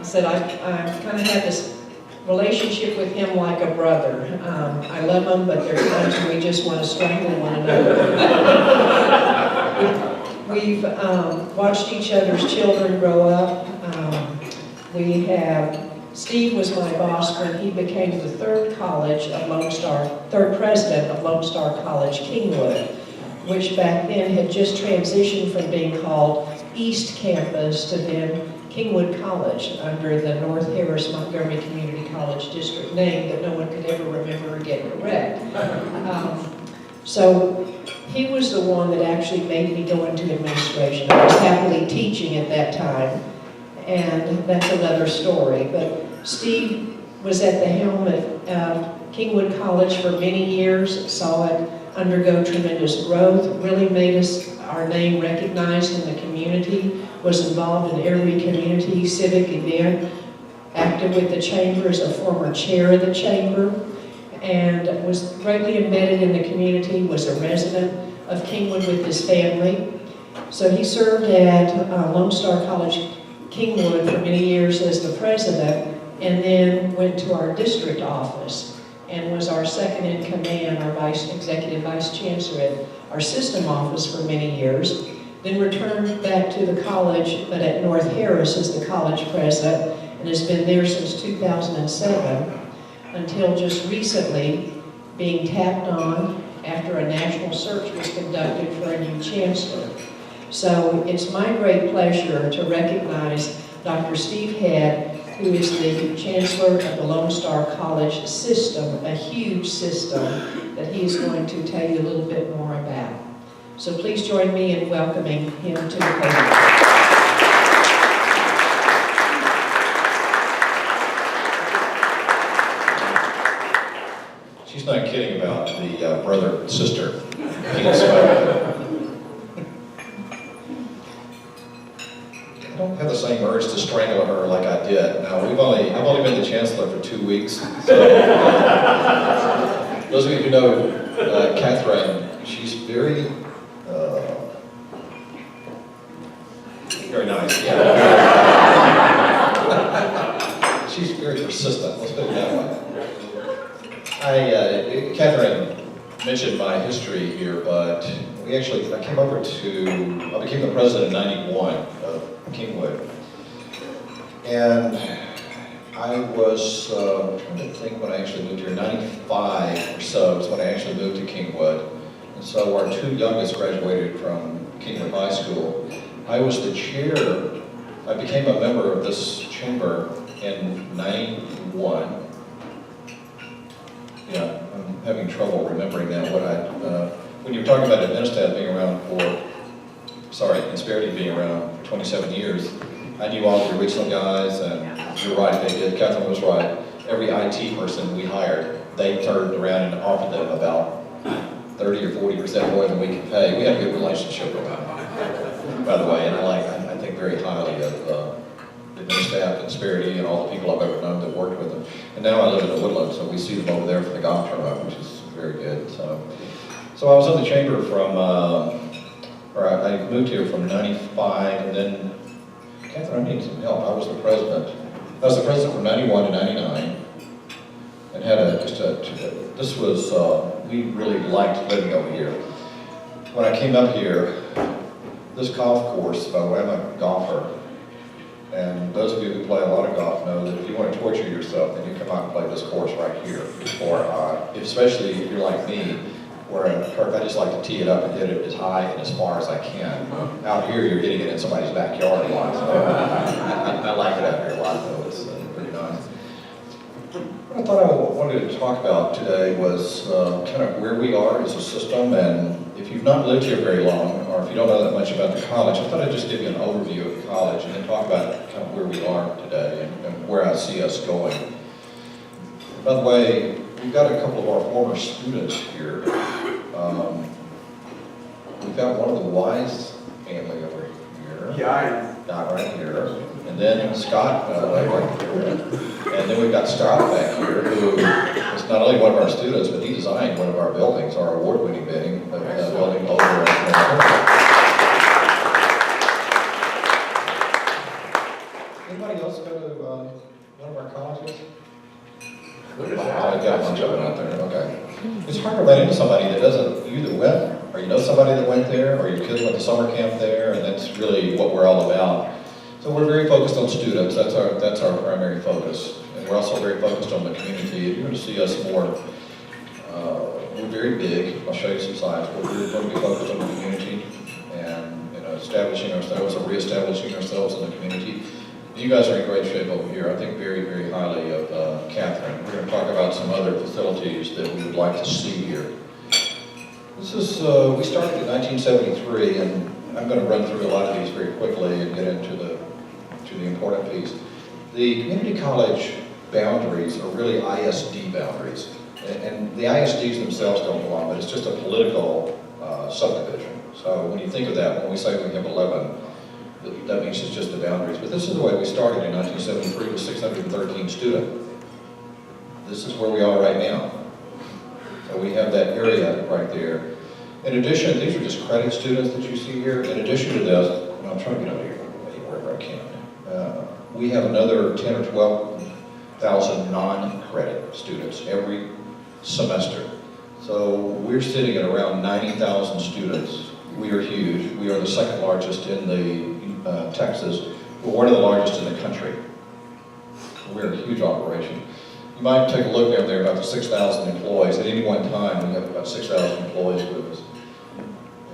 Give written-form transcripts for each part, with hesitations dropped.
said, I kind of had this relationship with him like a brother. I love him, but there are times when we just want to strangle one another. We've watched each other's children grow up. Steve was my boss when he became the third president of Lone Star College, Kingwood, which back then had just transitioned from being called East Campus to then Kingwood College under the North Harris Montgomery Community College District name that no one could ever remember or get correct. So he was the one that actually made me go into administration. I was happily teaching at that time, and that's another story. But Steve was at the helm at Kingwood College for many years, saw it undergo tremendous growth, really made our name recognized in the community, was involved in every community civic event, active with the chamber as a former chair of the chamber, and was greatly embedded in the community, was a resident of Kingwood with his family. So he served at Lone Star College, Kingwood for many years as the president, and then went to our district office and was our second in command, our executive vice chancellor at our system office for many years. Then returned back to the college, but at North Harris as the college president, and has been there since 2007, until just recently being tapped on after a national search was conducted for a new chancellor. So it's my great pleasure to recognize Dr. Steve Head, who is the chancellor of the Lone Star College system, a huge system that he is going to tell you a little bit more about. So please join me in welcoming him to the podium. She's not kidding about the brother and sister. I don't have the same urge to strangle her like I did. Now, I've only been the chancellor for 2 weeks. So those of you who know Catherine, she's very nice. Yeah. She's very persistent. Let's put it that way. Catherine mentioned my history here, but I became the president in '91 of Kingwood. And I was, trying to think when I actually moved here, 95 or so is when I actually moved to Kingwood. And so our two youngest graduated from Kingwood High School. I was the chair, I became a member of this chamber in '91. Yeah, I'm having trouble remembering now when you were talking about Administad being around Insperity being around for 27 years, I knew all the regional guys, and you're right, they did. Catherine was right. Every IT person we hired, they turned around and offered them about 30 or 40% more than we could pay. We had a good relationship with them, by the way, and I think very highly of the staff, Insperity, and all the people I've ever known that worked with them. And now I live in the Woodlands, so we see them over there for the golf tournament, which is very good. So I was in the chamber I moved here from '95, and then, Catherine, I need some help. I was the president from '91 to '99, and had we really liked living over here. When I came up here, this golf course, by the way, I'm a golfer, and those of you who play a lot of golf know that if you want to torture yourself, then you come out and play this course right here. Or especially if you're like me, where in Kirk, I just like to tee it up and hit it as high and as far as I can. Out here, you're hitting it in somebody's backyard a lot. So I like it out here a lot, though. It's pretty nice. What I thought I wanted to talk about today was kind of where we are as a system, and if you've not lived here very long, or if you don't know that much about the college, I thought I'd just give you an overview of the college and then talk about kind of where we are today and where I see us going. By the way, we've got a couple of our former students here. We've got one of the Wise family over here. Yeah. Not right here. And then Scott right here. And then we've got Scott back here, who is not only one of our students, but he designed one of our buildings, our award-winning building over Anybody else go to one of our colleges? I got a bunch of it out there, okay. It's hard to run into somebody that doesn't, you either went, or you know somebody that went there, or your kids went to summer camp there, and that's really what we're all about. So we're very focused on students, that's our primary focus. And we're also very focused on the community. You're going to see us more, we're very big, I'll show you some slides, but we're going to be focused on the community and establishing ourselves or reestablishing ourselves in the community. You guys are in great shape over here. I think very, very highly of Catherine. We're going to talk about some other facilities that we would like to see here. This is, we started in 1973, and I'm going to run through a lot of these very quickly and get into the important piece. The community college boundaries are really ISD boundaries. And the ISDs themselves don't belong, but it's just a political subdivision. So when you think of that, when we say we have 11, that means it's just the boundaries. But this is the way we started in 1973 with 613 students. This is where we are right now. So we have that area right there. In addition, these are just credit students that you see here. In addition to this, and I'm trying to get over here wherever I can. We have another 10 or 12,000 non-credit students every semester. So we're sitting at around 90,000 students. We are huge. We are the second largest in Texas. We're one of the largest in the country. We're a huge operation. You might take a look down there, about the 6,000 employees. At any one time, we have about 6,000 employees with us.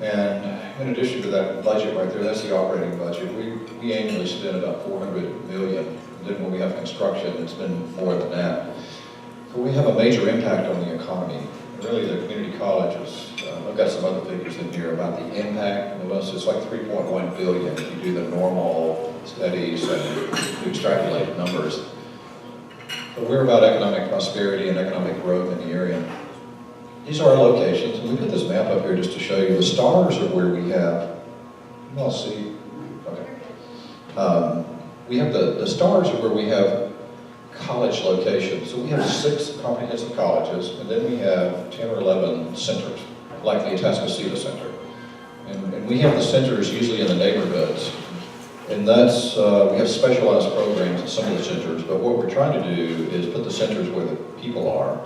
And in addition to that budget right there, that's the operating budget. We annually spend about $400 million. And then when we have construction, it's been more than that. So we have a major impact on the economy. And really, the community colleges, I've got some other figures in here about the impact. It's like 3.1 billion if you do the normal studies and you extrapolate numbers. But we're about economic prosperity and economic growth in the area. These are our locations, and we put this map up here just to show you. The stars are where we have, you all see, okay. We have the stars are where we have college locations. So we have 6 comprehensive colleges, and then we have 10 or 11 centers, like the Atascocita Center. And we have the centers usually in the neighborhoods. And that's, we have specialized programs in some of the centers, but what we're trying to do is put the centers where the people are.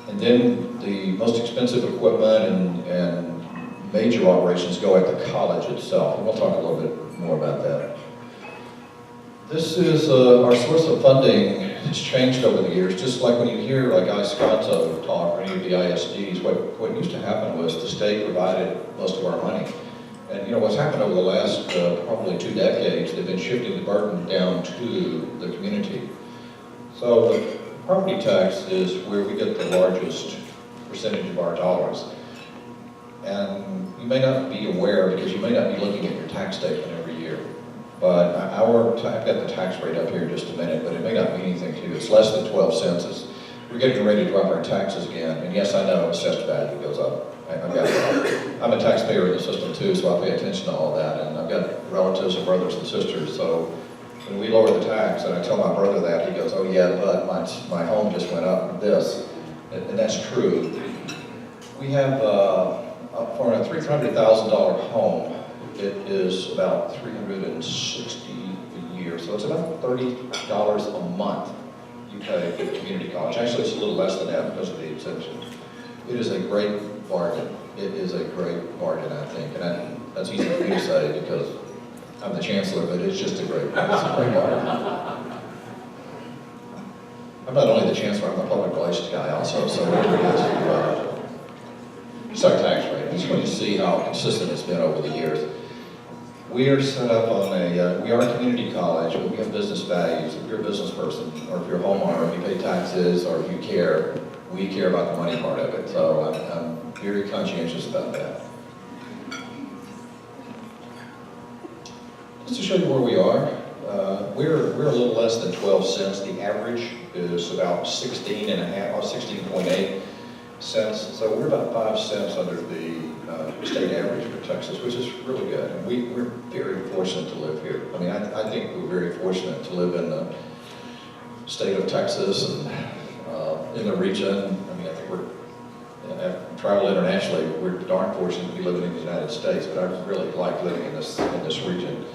And then the most expensive equipment and major operations go at the college itself. And we'll talk a little bit more about that. This is our source of funding. It's changed over the years, just like when you hear like Iscanto talk or any of the ISDs, what used to happen was the state provided most of our money. And what's happened over the last probably 2 decades, they've been shifting the burden down to the community. So the property tax is where we get the largest percentage of our dollars. And you may not be aware because you may not be looking at your tax statement every year. But I've got the tax rate up here in just a minute, but it may not mean anything to you. It's less than 12 cents. We're getting ready to drop our taxes again. And yes, I know assessed value goes up. I'm a taxpayer in the system too, so I pay attention to all that. And I've got relatives and brothers and sisters, so when we lower the tax, and I tell my brother that, he goes, oh yeah, but my home just went up this. And that's true. We have, for a $300,000 home, it is about $360 a year, so it's about $30 a month you pay for the community college. Actually, it's a little less than that because of the exemption. It is a great bargain. It is a great bargain, I think, and that's easy for me to say because I'm the chancellor, but it's just a great bargain. I'm not only the chancellor, I'm the public relations guy also, so whatever it is, it's our tax rate. I just want you to see how consistent it's been over the years. We are set up on we are a community college, but we have business values. If you're a business person, or if you're a homeowner, you pay taxes, or if you care, we care about the money part of it. So I'm very conscientious about that. Just to show you where we are, we're a little less than 12 cents. The average is about 16.5 or 16.8 cents. So we're about 5 cents under the state average for Texas, which is really good. And we're very fortunate to live here. I mean, I think we're very fortunate to live in the state of Texas and in the region. I mean, I think I've traveled internationally. We're darn fortunate to be living in the United States, but I really like living in this region.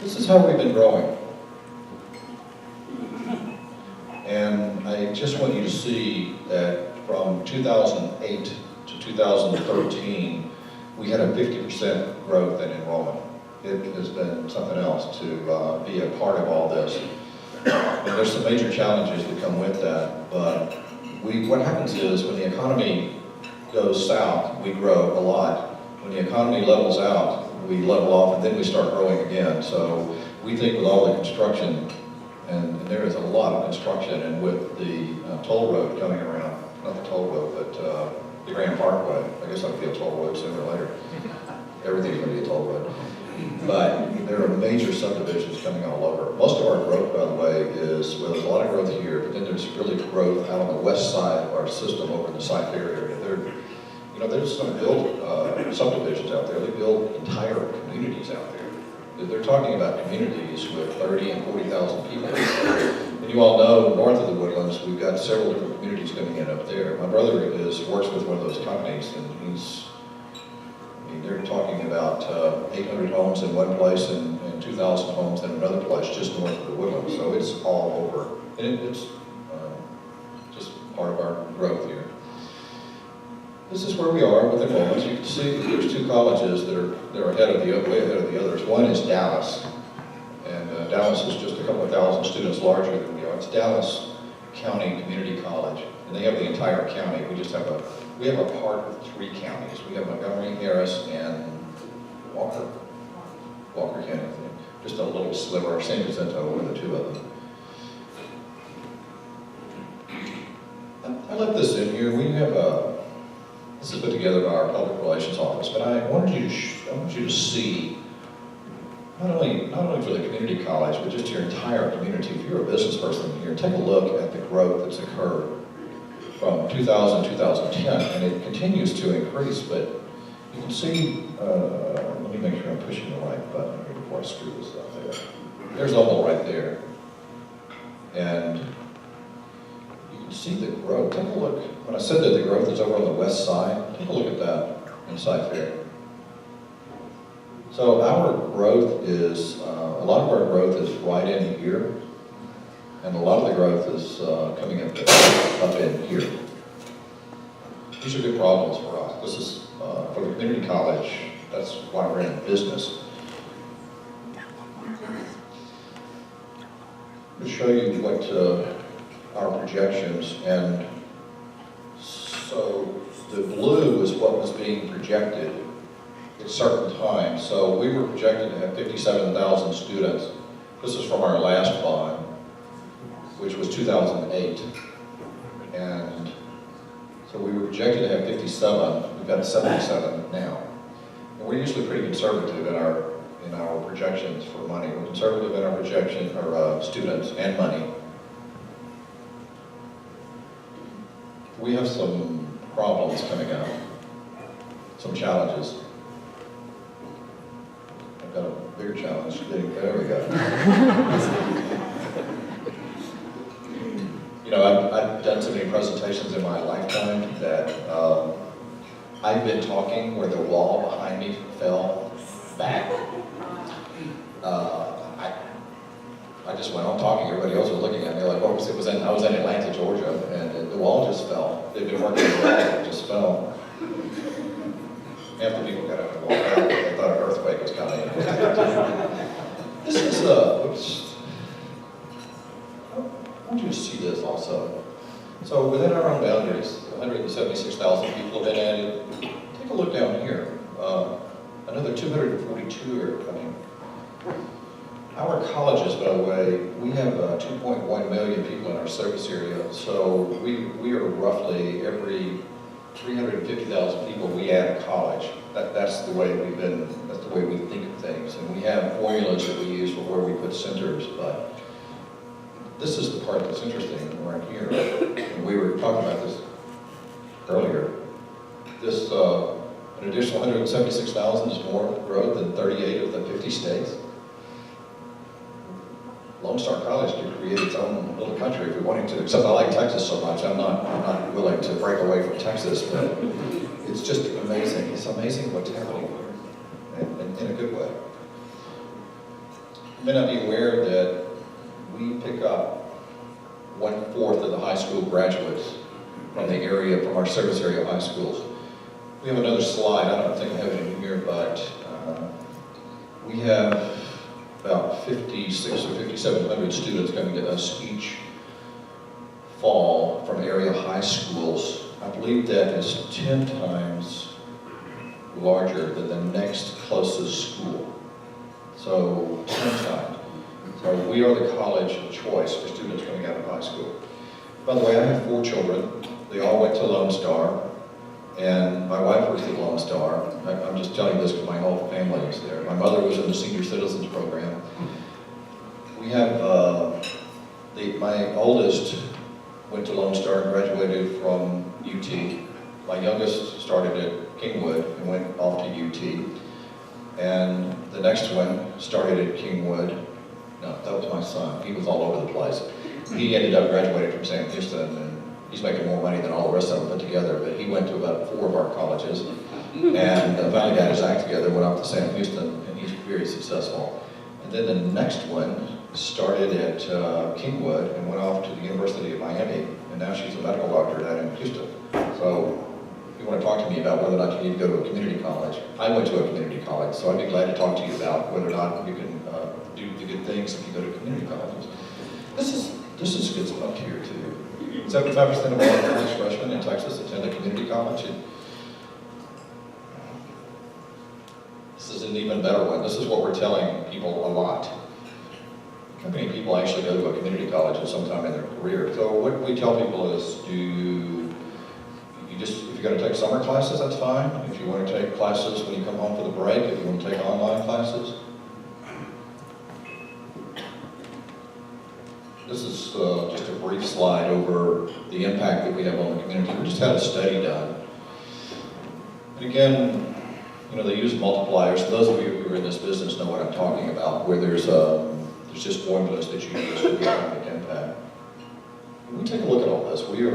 This is how we've been growing. see that from 2008 to 2013, we had a 50% growth in enrollment. It has been something else to be a part of all this. And there's some major challenges that come with that, but what happens is when the economy goes south, we grow a lot. When the economy levels out, we level off and then we start growing again. So we think with all the construction, and there is a lot of construction, and with the toll road coming around, not the toll road, but the Grand Parkway, I guess that'll be a toll road sooner or later. Everything's going to be a toll road. But there are major subdivisions coming all over. Most of our growth, by the way, is, well, there's a lot of growth here, but then there's really growth out on the west side of our system over in the Cy Fair area. They're just going to build subdivisions out there. They build entire communities out there. They're talking about communities with 30 and 40,000 people. And you all know, north of the Woodlands, we've got several different communities coming in up there. My brother works with one of those companies, and they're talking about 800 homes in one place and 2,000 homes in another place just north of the Woodlands. So it's all over. And it's just part of our growth here. This is where we are with enrollments. You can see that there's two colleges that are way ahead of the others. One is Dallas, and Dallas is just a couple of thousand students larger than we are. It's Dallas County Community College, and they have the entire county. We have a part of 3 counties. We have Montgomery, Harris, and Walker County, I think. Just a little sliver. San Jacinto were the 2 of them. I left this in here. We have this is put together by our public relations office, but I want you to see not only for the community college, but just your entire community. If you're a business person here, take a look at the growth that's occurred from 2000 to 2010, and it continues to increase. But you can see. Let me make sure I'm pushing the right button here before I screw this up. There's Opal right there, and see the growth. Take a look. When I said that the growth is over on the west side, take a look at that in Cy Fair. So our growth is, a lot of our growth is right in here, and a lot of the growth is coming up in here. These are good problems for us. This is, for the community college, that's why we're in business. To show you what our projections, and so the blue is what was being projected at certain times. So we were projected to have 57,000 students. This is from our last bond, which was 2008. And so we were projected to have 57, we've got 77 now. And we're usually pretty conservative in our projections for money. We're conservative in our projection for students and money. We have some problems coming out, some challenges. I've got a bigger challenge getting, there we go. I've done so many presentations in my lifetime that I've been talking where the wall behind me fell back. I just went on talking, everybody else was looking at me like, oh, I was in Atlanta, Georgia, and the wall just fell. They've been working on the wall, it just fell. Half the people got up and walked out, they thought an earthquake was coming. This is oops. I want you to see this also. So within our own boundaries, 176,000 people have been added. Take a look down here. Another 242 are coming. Our colleges, by the way, we have 2.1 million people in our service area, so we are roughly every 350,000 people we add a college. That's the way we think of things, and we have formulas that we use for where we put centers, but this is the part that's interesting right here. And we were talking about this earlier. This, an additional 176,000 is more growth than 38 of the 50 states. Lone Star College could create its own little country if we wanted to, except I like Texas so much, I'm not willing to break away from Texas, but it's just amazing. It's amazing what's happening here, and in a good way. You may not be aware that we pick up 1/4 1/4 of the high school graduates from the area, from our service area high schools. We have another slide, I don't think I have it in here, but we have about 5,600 or 5,700 students coming to us each fall from area high schools. I believe that is 10 times larger than the next closest school. So 10 times. So we are the college of choice for students coming out of high school. By the way, I have 4 children. They all went to Lone Star, and my wife works at Lone Star. I'm just telling you this because my whole family is there. My mother was in the Senior Citizens Program. We have, my oldest went to Lone Star and graduated from UT. My youngest started at Kingwood and went off to UT. And the next one started at Kingwood. No, that was my son. He was all over the place. He ended up graduating from Sam Houston, and he's making more money than all the rest of them put together, but he went to about 4 of our colleges. And finally got his act together, went off to Sam Houston, and he's very successful. And then the next one started at Kingwood and went off to the University of Miami, and now she's a medical doctor down in Houston. So if you want to talk to me about whether or not you need to go to a community college, I went to a community college, so I'd be glad to talk to you about whether or not you can do the good things if you go to community colleges. This is good stuff here too. 75% of all college freshmen in Texas attend a community college. This is an even better one. This is what we're telling people a lot. How many people actually go to a community college at some time in their career? So what we tell people is, if you're going to take summer classes, that's fine. If you want to take classes when you come home for the break, if you want to take online classes. This is just a brief slide over the impact that we have on the community. We just had a study done. And again, they use multipliers. Those of you who are in this business know what I'm talking about, where there's just formulas that you use to get economic impact. When we take a look at all this, we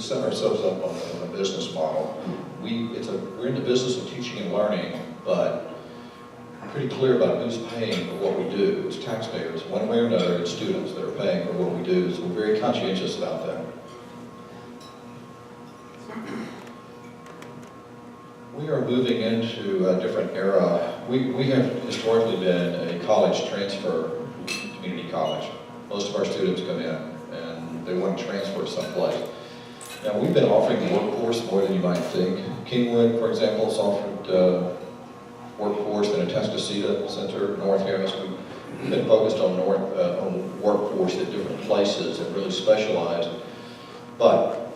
set ourselves up on a business model. We're in the business of teaching and learning, but we're pretty clear about who's paying for what we do. It's taxpayers. One way or another, it's students that are paying for what we do, so we're very conscientious about that. We are moving into a different era. We have historically been a college transfer community college. Most of our students come in and they want to transfer someplace. Now, we've been offering workforce more than you might think. Kingwood, for example, has offered workforce in a Atascocita Center, North Harris. We've been focused on workforce at different places and really specialized. But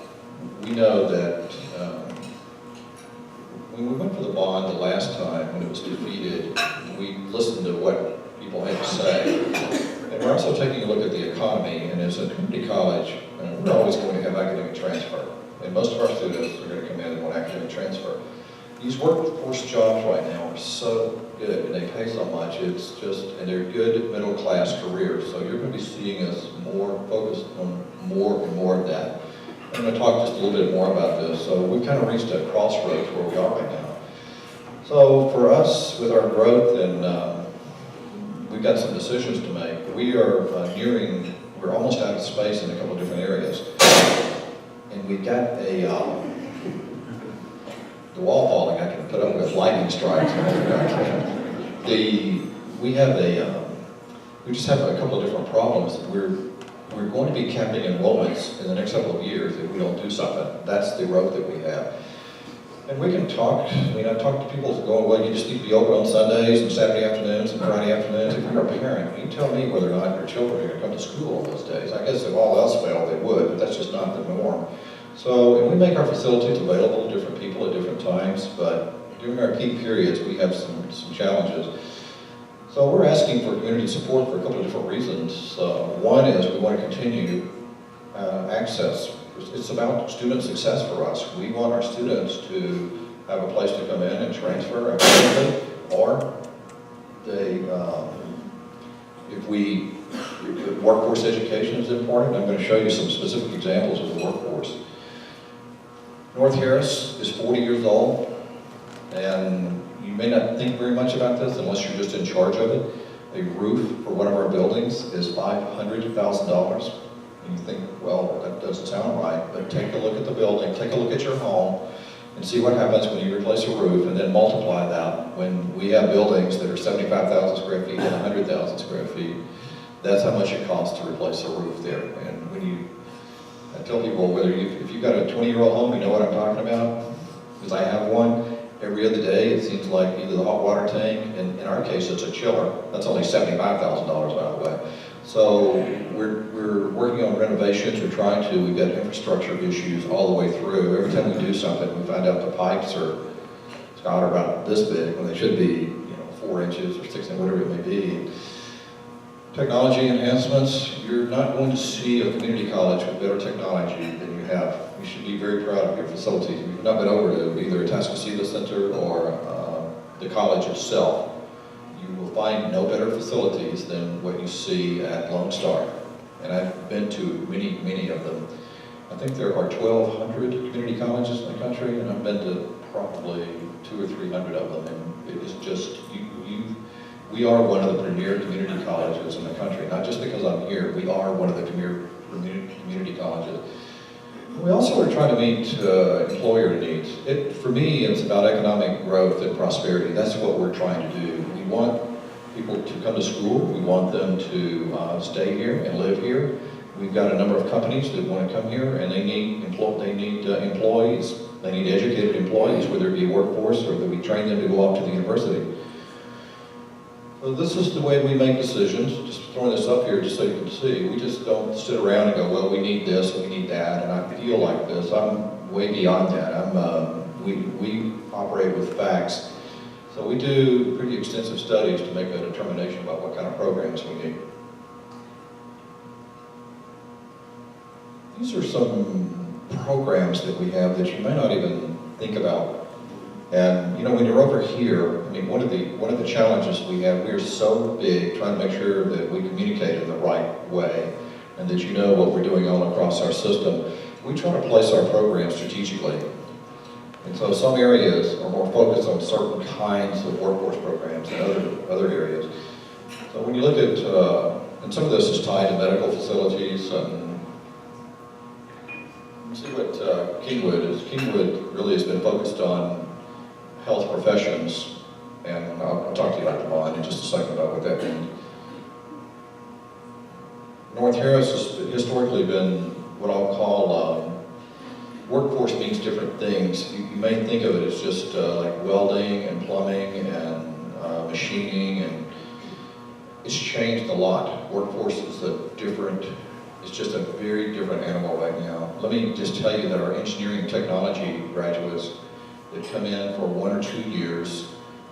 we know that when we went for the bond the last time, when it was defeated, we listened to what people had to say. And we're also taking a look at the economy, and as a community college, we're always going to have academic transfer. And most of our students are going to come in and want academic transfer. These workforce jobs right now are so good, and they pay so much, and they're good middle-class careers. So you're going to be seeing us more focused on more and more of that. I'm going to talk just a little bit more about this. So we've kind of reached a crossroads where we are right now. So for us, with our growth, and we've got some decisions to make. We are we're almost out of space in a couple of different areas. And we've got the wall falling, I can put up with lightning strikes. We just have a couple of different problems. We're going to be capping enrollments in the next couple of years if we don't do something. That's the road that we have. And we can talk, I've talked to people going, well, you just need to be open on Sundays and Saturday afternoons and Friday afternoons. If you're a parent, you tell me whether or not your children are going to come to school on those days. I guess if all else failed, they would, but that's just not the norm. So, and we make our facilities available to different people at different times, but during our peak periods, we have some challenges. So we're asking for community support for a couple of different reasons. One is we want to continue access. It's about student success for us. We want our students to have a place to come in and transfer academically, or workforce education is important. I'm going to show you some specific examples of the workforce. North Harris is 40 years old, and you may not think very much about this unless you're just in charge of it. A roof for one of our buildings is $500,000. And you think, well, that doesn't sound right, but take a look at the building, take a look at your home, and see what happens when you replace a roof, and then multiply that. When we have buildings that are 75,000 square feet and 100,000 square feet, that's how much it costs to replace a roof there. And when I tell people, if you've got a 20-year-old home, you know what I'm talking about? Because I have one. Every other day, it seems like either the hot water tank, and in our case, it's a chiller. That's only $75,000, by the way. So we're working on renovations. We've got infrastructure issues all the way through. Every time we do something, we find out the pipes are about this big when they should be, 4 inches or 6 inches, whatever it may be. Technology enhancements, you're not going to see a community college with better technology than you have. You should be very proud of your facilities. If you've not been over to either Atascocita Center or the college itself, you will find no better facilities than what you see at Lone Star. And I've been to many, many of them. I think there are 1,200 community colleges in the country, and I've been to probably 200 or 300 of them. And it is just, we are one of the premier community colleges in the country. Not just because I'm here, we are one of the premier community colleges. We also are trying to meet employer needs. For me, it's about economic growth and prosperity. That's what we're trying to do. We want people to come to school. We want them to stay here and live here. We've got a number of companies that want to come here, and they need employees. They need educated employees, whether it be workforce or that we train them to go off to the university. So this is the way we make decisions. Just throwing this up here just so you can see. We just don't sit around and go, well, we need this and we need that, and I feel like this. I'm way beyond that. We operate with facts. So we do pretty extensive studies to make a determination about what kind of programs we need. These are some programs that we have that you may not even think about. And when you're over here, one of the challenges we have, we're so big trying to make sure that we communicate in the right way and that you know what we're doing all across our system. We try to place our programs strategically. And so some areas are more focused on certain kinds of workforce programs than other areas. So when you look at, and some of this is tied to medical facilities, see what Kingwood is. Kingwood really has been focused on health professions, and I'll talk to you about the bond in just a second about what that means. North Harris has historically been what I'll call workforce means different things. You may think of it as just like welding and plumbing and machining, and it's changed a lot. Workforce is it's just a very different animal right now. Let me just tell you that our engineering technology graduates that come in for 1 or 2 years,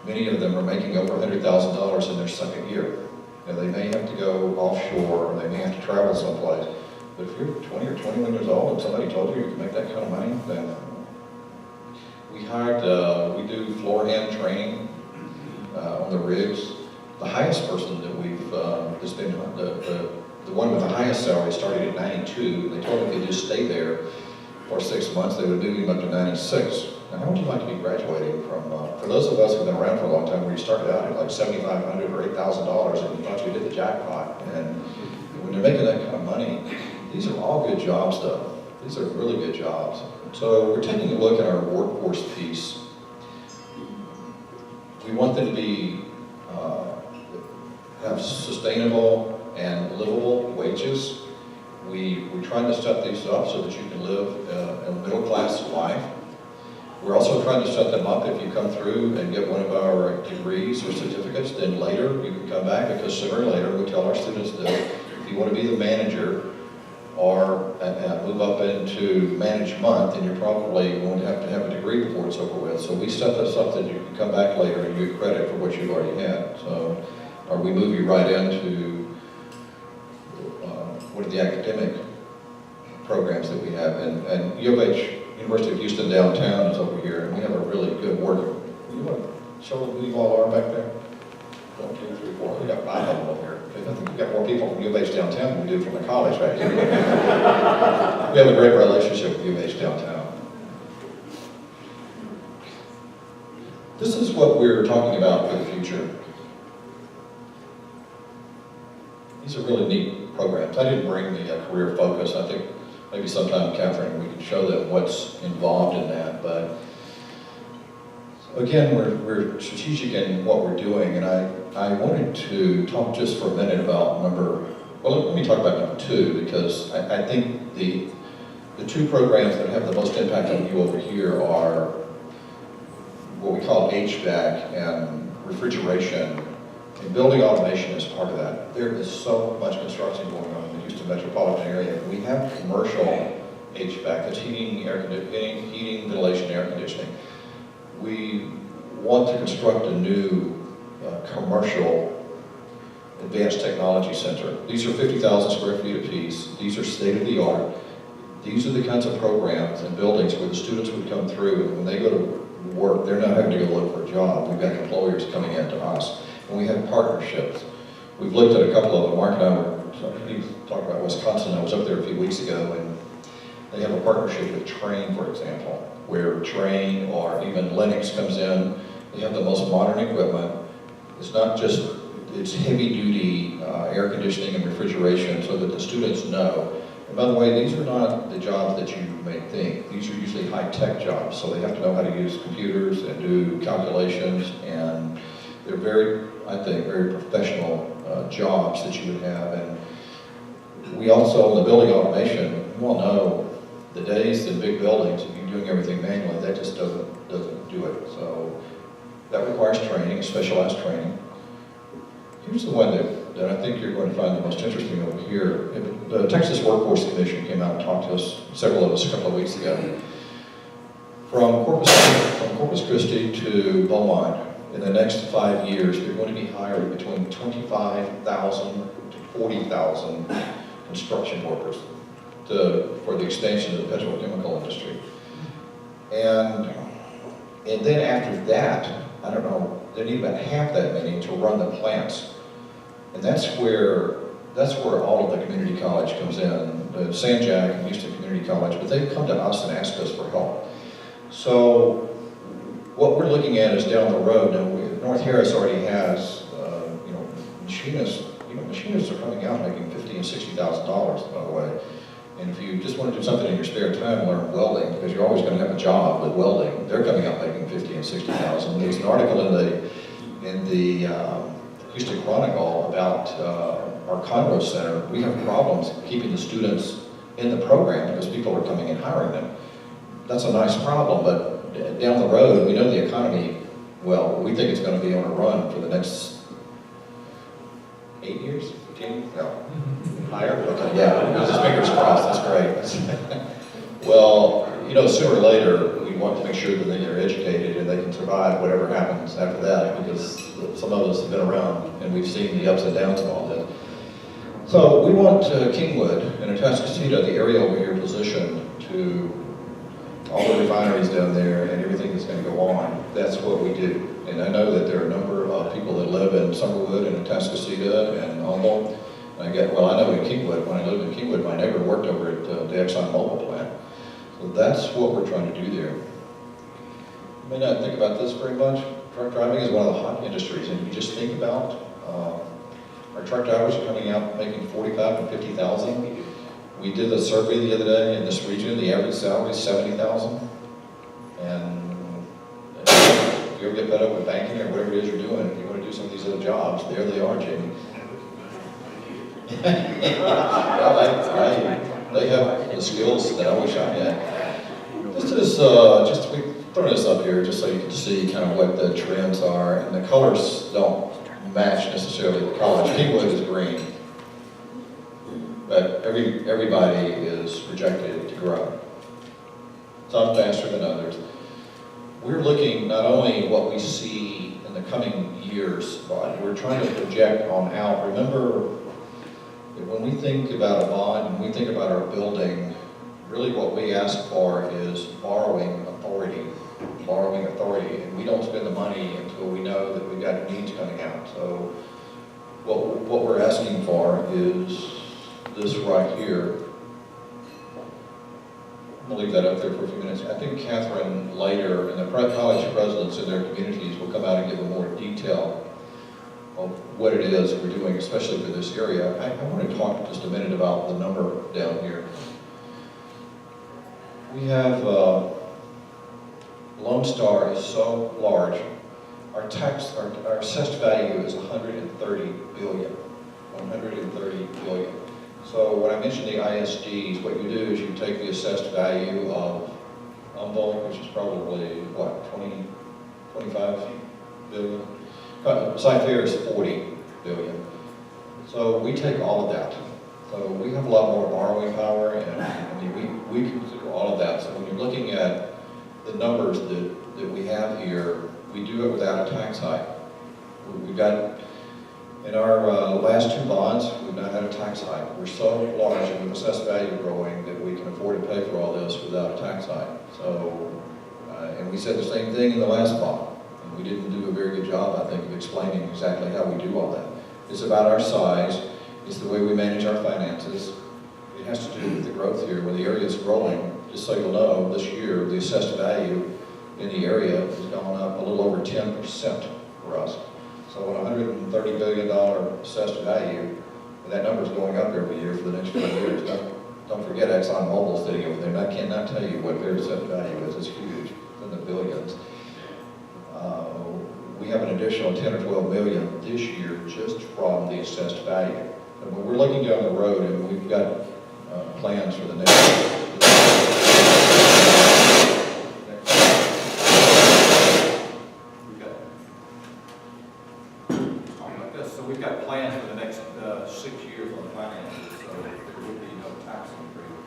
many of them are making over $100,000 in their second year. Now, they may have to go offshore, or they may have to travel someplace, but if you're 20 or 21 years old and somebody told you you can make that kind of money, then we we do floor hand training on the rigs. The highest person that we've, has been, the one with the highest salary started at 92. They told him if he'd just stay there for 6 months, they would move him up to 96. Now, how would you like to be graduating from, for those of us who've been around for a long time, where you started out at like $7,500 or $8,000 and you thought you hit the jackpot, and when you're making that kind of money, these are all good jobs though. These are really good jobs. So we're taking a look at our workforce piece. We want them to be, have sustainable and livable wages. We're trying to set these up so that you can live a middle-class life. We're also trying to set them up if you come through and get one of our degrees or certificates, then later you can come back, because sooner or later we tell our students that if you want to be the manager or move up into management, then you're probably going to have a degree before it's over with. So we set this up that you can come back later and get credit for what you've already had. So, or we move you right into one of the academic programs that we have. And U of H, University of Houston downtown is over here, and we have a really good worker. You want to show them who you all are back there? 1, 2, 3, 4. We got 5 of them over here. I think we've got more people from U of H downtown than we do from the college right here. We have a great relationship with U of H downtown. This is what we're talking about for the future. These are really neat programs. I didn't bring the career focus. I think maybe sometime, Catherine, we can show them what's involved in that. But again, we're strategic in what we're doing, and I wanted to talk just for a minute about let me talk about number 2, because I think the two programs that have the most impact on you over here are what we call HVAC and refrigeration, and building automation is part of that. There is so much construction going on in the Houston metropolitan area. We have commercial HVAC, that's heating, ventilation, air conditioning. We want to construct a new commercial advanced technology center. These are 50,000 square feet apiece. These are state-of-the-art. These are the kinds of programs and buildings where the students would come through, and when they go to work, they're not having to go look for a job. We've got employers coming in to us, and we have partnerships. We've looked at a couple of them. Mark and I were talking about Wisconsin. I was up there a few weeks ago, and they have a partnership with Train, for example, where Train or even Lennox comes in. They have the most modern equipment. It's not just, it's heavy-duty air conditioning and refrigeration so that the students know. And by the way, these are not the jobs that you may think. These are usually high-tech jobs, so they have to know how to use computers and do calculations, and they're very, I think, very professional jobs that you would have. And we also, in the building automation, you all know the days in big buildings, if you're doing everything manually, that just doesn't do it. So that requires training, specialized training. Here's the one that I think you're going to find the most interesting over here. The Texas Workforce Commission came out and talked to us, several of us, a couple of weeks ago. From Corpus Christi to Beaumont, in the next 5 years, they're going to be hiring between 25,000 to 40,000 construction workers for the expansion of the petrochemical industry. And then after that, I don't know, they need about half that many to run the plants. And that's where all of the community college comes in, the San Jack and Houston Community College, but they've come to us and asked us for help. So what we're looking at is down the road. Now, North Harris already has, machinists. Machinists are coming out making $50,000 and $60,000, by the way. And if you just want to do something in your spare time, learn welding, because you're always going to have a job with welding. They're coming out making $50,000 and $60,000. There's an article in the Houston Chronicle about our Conroe Center. We have problems keeping the students in the program because people are coming and hiring them. That's a nice problem, but down the road, we know the economy, well, we think it's going to be on a run for the next 8 years, 15? No. Higher? Okay, yeah, just fingers crossed, that's great. Well, sooner or later, we want to make sure that they are educated and they can survive whatever happens after that, because some of us have been around and we've seen the ups and downs of all that. So we want Kingwood and Atascocita, the area over here, positioned to all the refineries down there and everything that's going to go on. That's what we do. And I know that there are a number of people that live in Summerwood and Atascocita and Humboldt. I know in Kingwood, when I lived in Kingwood, my neighbor worked over at the Exxon Mobil plant. So that's what we're trying to do there. You may not think about this very much. Truck driving is one of the hot industries, and you just think about our truck drivers are coming out making $45,000 and $50,000. We did a survey the other day in this region. The average salary is $70,000. And if you ever get fed up with banking or whatever it is you're doing, if you want to do some of these other jobs, there they are, Jamie. Well, they have the skills that I wish I had. This is we've thrown this up here just so you can see kind of what the trends are, and the colors don't match necessarily the college. Kingwood is green, but everybody is projected to grow. Some faster than others. We're looking not only what we see in the coming years, but we're trying to project on out. Remember, when we think about a bond, when we think about our building, really what we ask for is borrowing authority, and we don't spend the money until we know that we've got needs coming out. So what we're asking for is this right here. I'm going to leave that up there for a few minutes. I think Catherine later, and the college presidents in their communities will come out and give a more detail what it is we're doing, especially for this area. I want to talk just a minute about the number down here. We have, Lone Star is so large. Our assessed value is 130 billion. 130 billion. So when I mentioned the ISDs, what you do is you take the assessed value of Humboldt, which is probably, what, 20, 25 billion? Site Fair is 40 billion. So we take all of that. So we have a lot more borrowing power, and I mean, we consider all of that. So when you're looking at the numbers that we have here, we do it without a tax hike. We've got, in our last two bonds, we've not had a tax hike. We're so large and with assessed value growing that we can afford to pay for all this without a tax hike. So, and we said the same thing in the last bond. And we didn't do a very good job, I think, of explaining exactly how we do all that. It's about our size. It's the way we manage our finances. It has to do with the growth here. When the area is growing, just so you'll know, this year, the assessed value in the area has gone up a little over 10% for us. So on $130 billion assessed value, and that number is going up every year for the next 5 years. Don't forget ExxonMobil sitting over there, and I cannot tell you what their assessed value is. It's huge, it's in the billions. We have an additional 10 or 12 million this year just from the assessed value. And when we're looking down the road, and we've got plans for the next So we've got plans for the next 6 years on finances, so there will be no tax increase.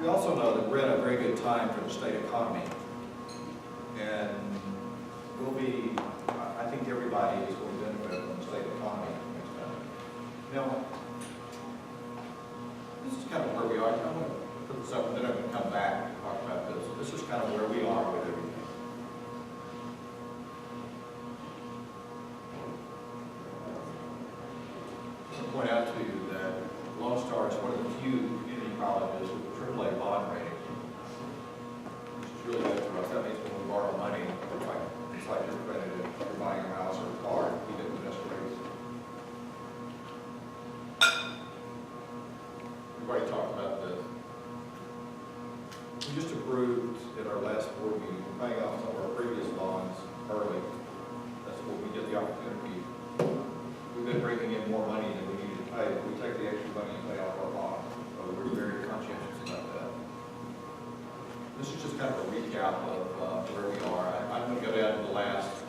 We also know that we're at a very good time for the state economy. And we'll be, I think everybody is going to benefit from the state economy next time. Now, this is kind of where we are. I'm going to put this up and then I'm going to come back and talk about this. This is kind of where we are with everything. Point out to you that Lone Star is one of the few community colleges with AAA bond rating, which is really good for us. That means when we borrow money, it's like your credit if you're buying a house or a car, we get the best rates. We've already talked about this. We just approved at our last board meeting, paying off some of our previous bonds early. That's what we get the opportunity. We've been bringing in more money than we needed to pay. We take the extra money and pay off our bonds. So we're very conscientious about that. This is just kind of a recap of where we are. I'm going to go down to the last.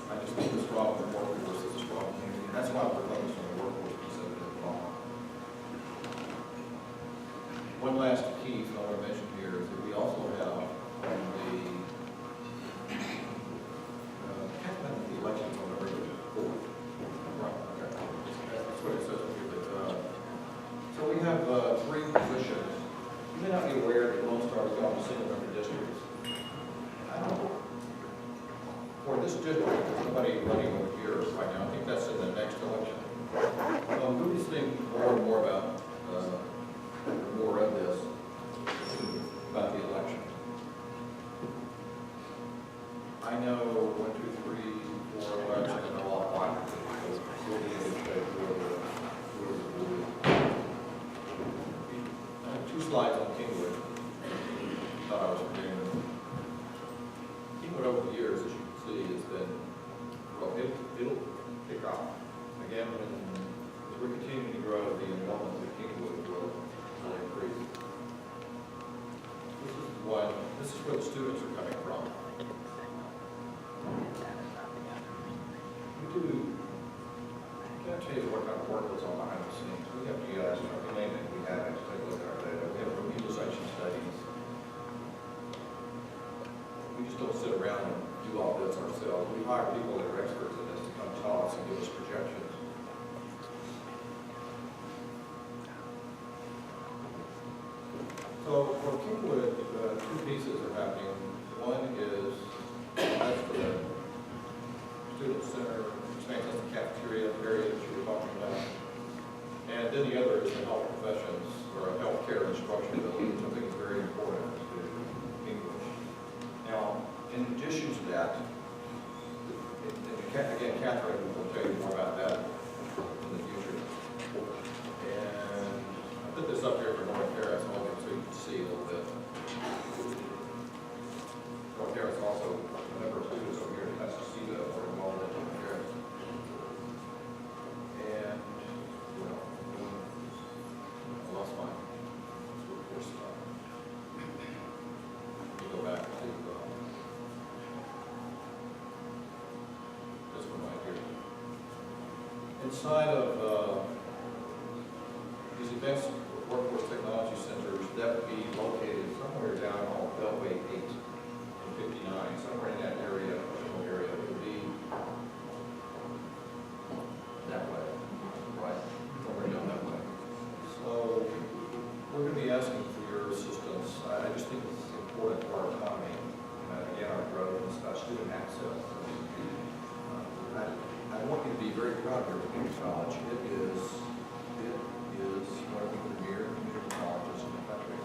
I just think the strong workforce is a strong community. And that's why we're focused on the workforce piece of it as well. One last piece I want to mention here is that we also have the elections on November 4th. That's what it says here. So we have 3 positions. You may not be aware that Lone Star has gone to single-member districts. For this district, there's somebody running over here right now. I think that's in the next election. We'll be seeing more and more about more of this about the election. I know 1, 2, 3, 4, 5, 6, I know all 5. We'll be able to show I have 2 slides on Kingwood. Thought I was forgetting them. Kingwood over the years, as you can see, has been, well, it'll pick up. Again, as we're continuing to grow, the enrollment of Kingwood will increase. This is where the students are coming from. We do, I can't tell you what kind of work goes on behind the scenes. We have GIs, we name it, we have it, take a look at our data. We have utilization studies. We just don't sit around and do all this ourselves. We hire people that are experts in this to come tell us and give us projections. So for Kingwood, 2 pieces are happening. One is that's the student center, expansion of the cafeteria area that you were talking about. And then the other is the health professions or healthcare instruction building, which I think is very important to Kingwood. Now, in addition to that, again, Catherine will tell you more about up here for North Terrace, so you can see a little bit. North Terrace also, a number of students over here, that's to see the where involved in North Terrace. And, you know, I lost my workforce stuff. Let me go back to this one right here. Inside of these advanced workforce technology centers, that would be located somewhere down on Beltway 8 and 59, somewhere in that area, general area, it would be that way, right? Somewhere down that way. So we're going to be asking for your assistance. I just think it's important for our economy, again, our growth and stuff, student access. I want you to be very proud of your community college. It is one of the premier community colleges in the country.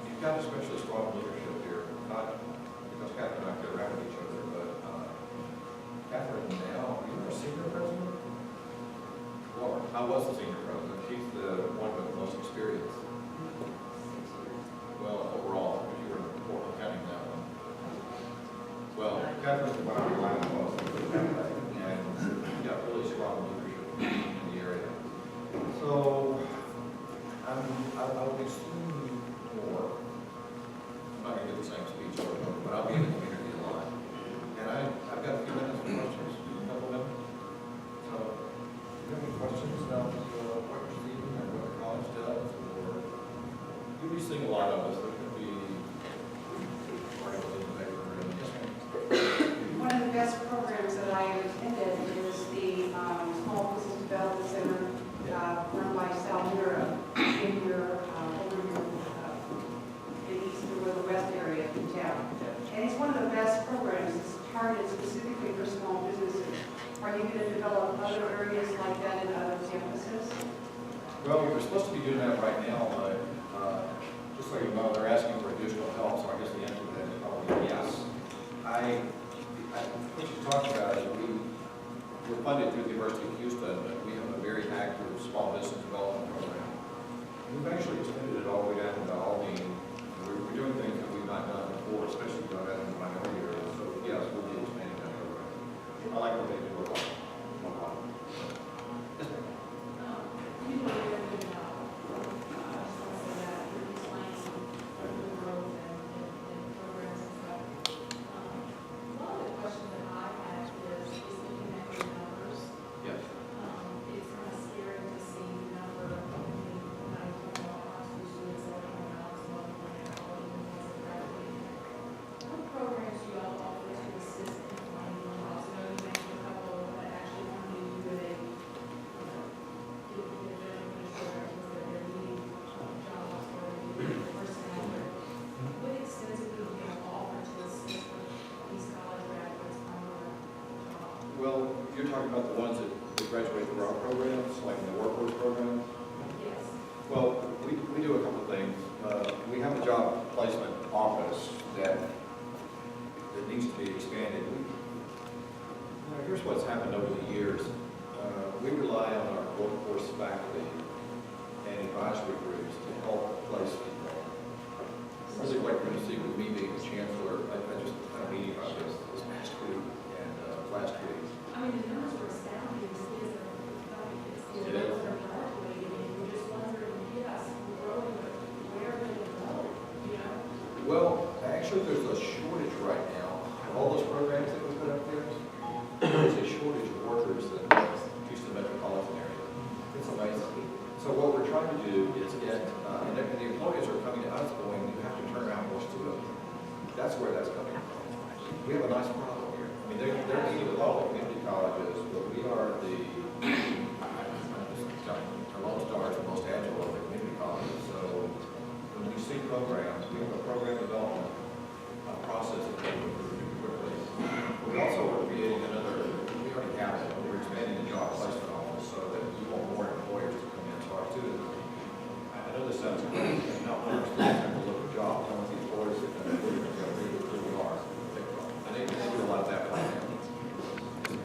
You've got especially strong leadership here, not because Catherine and I get around with each other, but Catherine now, you were a senior president? Well, I was the senior president. She's the one with the most experience. Well, overall, if you were counting that one. Well, Catherine's the one I rely on most, and you've got really strong leadership in the area. So, I'll be seeing more. I'm not going to give the same speech over and over, but I'll be in the community a lot. And I've got a few minutes for questions, a couple minutes. So, do you have any questions about what you're seeing or what the college does? Or you'll be seeing a lot of us. There could be articles in the paper. One of the best programs that I attended is the Small Business Development Center run by Salmira in your, over your, in east or the west area in town. And it's one of the best programs. It's targeted specifically for small businesses. Are you going to develop other areas like that in other campuses? Well, we're supposed to be doing that right now, but just so you know, they're asking for additional help, so I guess the answer to that is probably yes. What you're talking about is we're funded through the University of Houston, and we have a very active small business development program. We've actually extended it all the way down to Albany. We're doing things that we've not done before, especially down in the minority areas. So yes, we'll be expanding that program. I like what they do a lot. Yes, ma'am. You know, you're going to say that you're explaining the growth and programs and stuff. One of the questions that I have is looking at your numbers. Yes. It's kind of scary to see the number of high school students that are coming out, some of them are now, and the ones that are graduating. What programs do you all offer to assist in finding them? I also know you mentioned a couple that actually come to you with a, get a better insurance, that they're needing jobs or they're needing personnel. What extensively do you offer to assist these college graduates on their job? Well, you're talking about the ones that graduate through our programs, like the workforce program? Yes. Well, we do a couple of things. We have a job placement office that needs to be expanded. Here's what's happened over the years. We rely on our workforce faculty and advisory groups to help place people. Really what you're going to see with me being the chancellor, I just had a meeting about this past week and last week. I mean, the numbers were astounding. These kids are, It is. they're graduating, and we're just wondering, yes, we're growing, but where are they going to go? You know? Well, actually, there's a shortage right now. Of all those programs that we put up there, there's a shortage of workers in the Houston metropolitan area. It's amazing. So what we're trying to do is get, and the employees are coming to us going, you have to turn around more students. That's where that's coming from. We have a nice problem here. I mean, they're meeting with all the community colleges, but we are the